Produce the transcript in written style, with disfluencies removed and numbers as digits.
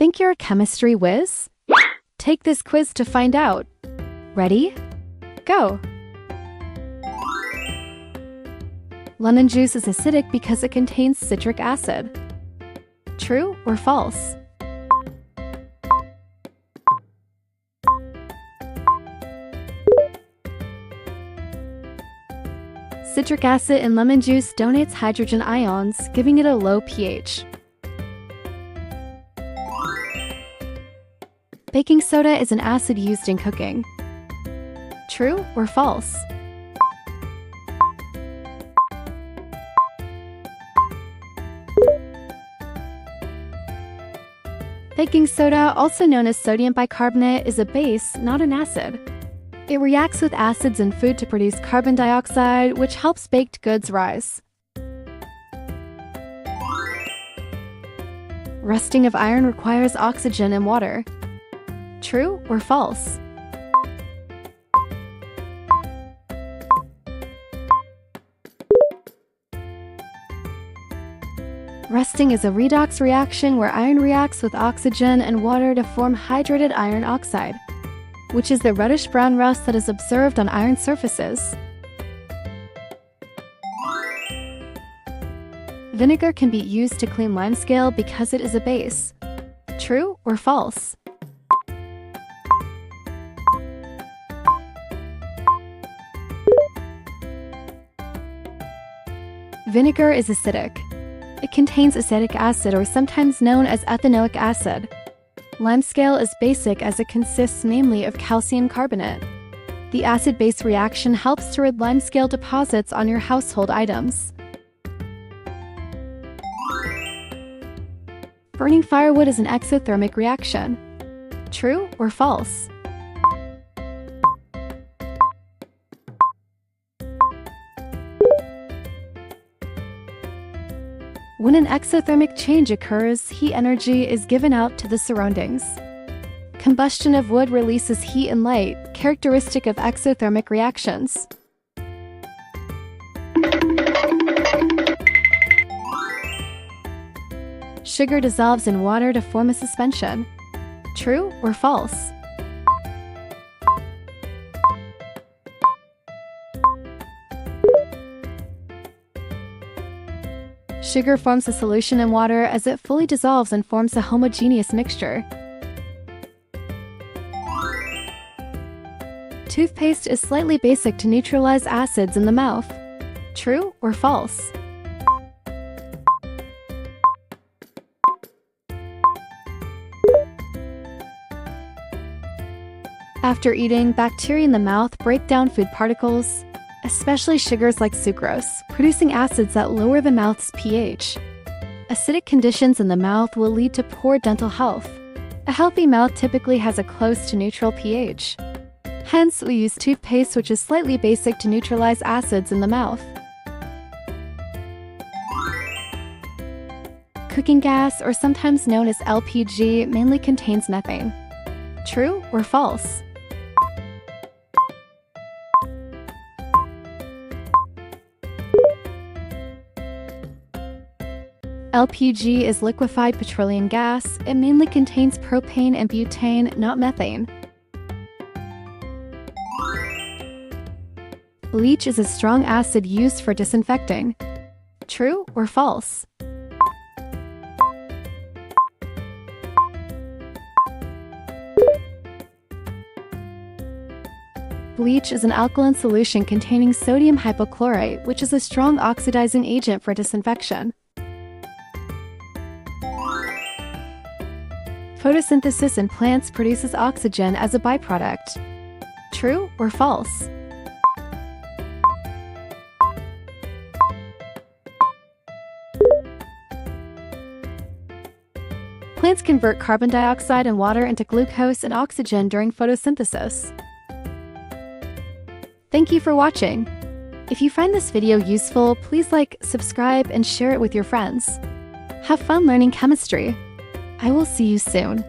Think you're a chemistry whiz? Take this quiz to find out. Ready? Go! Lemon juice is acidic because it contains citric acid. True or false? Citric acid in lemon juice donates hydrogen ions, giving it a low pH. Baking soda is an acid used in cooking. True or false? Baking soda, also known as sodium bicarbonate, is a base, not an acid. It reacts with acids in food to produce carbon dioxide, which helps baked goods rise. Rusting of iron requires oxygen and water. True or false? Rusting is a redox reaction where iron reacts with oxygen and water to form hydrated iron oxide, which is the reddish-brown rust that is observed on iron surfaces. Vinegar can be used to clean limescale because it is a base. True or false? Vinegar is acidic. It contains acetic acid, or sometimes known as ethanoic acid. Limescale is basic as it consists mainly of calcium carbonate. The acid-base reaction helps to rid limescale deposits on your household items. Burning firewood is an exothermic reaction. True or false? When an exothermic change occurs, heat energy is given out to the surroundings. Combustion of wood releases heat and light, characteristic of exothermic reactions. Sugar dissolves in water to form a suspension. True or false? Sugar forms a solution in water as it fully dissolves and forms a homogeneous mixture. Toothpaste is slightly basic to neutralize acids in the mouth. True or false? After eating, bacteria in the mouth break down food particles, especially sugars like sucrose, producing acids that lower the mouth's pH. Acidic conditions in the mouth will lead to poor dental health. A healthy mouth typically has a close to neutral pH. Hence, we use toothpaste, which is slightly basic to neutralize acids in the mouth. Cooking gas, or sometimes known as LPG, mainly contains methane. True or false? LPG is liquefied petroleum gas. It mainly contains propane and butane, not methane. Bleach is a strong acid used for disinfecting. True or false? Bleach is an alkaline solution containing sodium hypochlorite, which is a strong oxidizing agent for disinfection. Photosynthesis in plants produces oxygen as a byproduct. True or false? Plants convert carbon dioxide and water into glucose and oxygen during photosynthesis. Thank you for watching. If you find this video useful, please like, subscribe, and share it with your friends. Have fun learning chemistry. I will see you soon.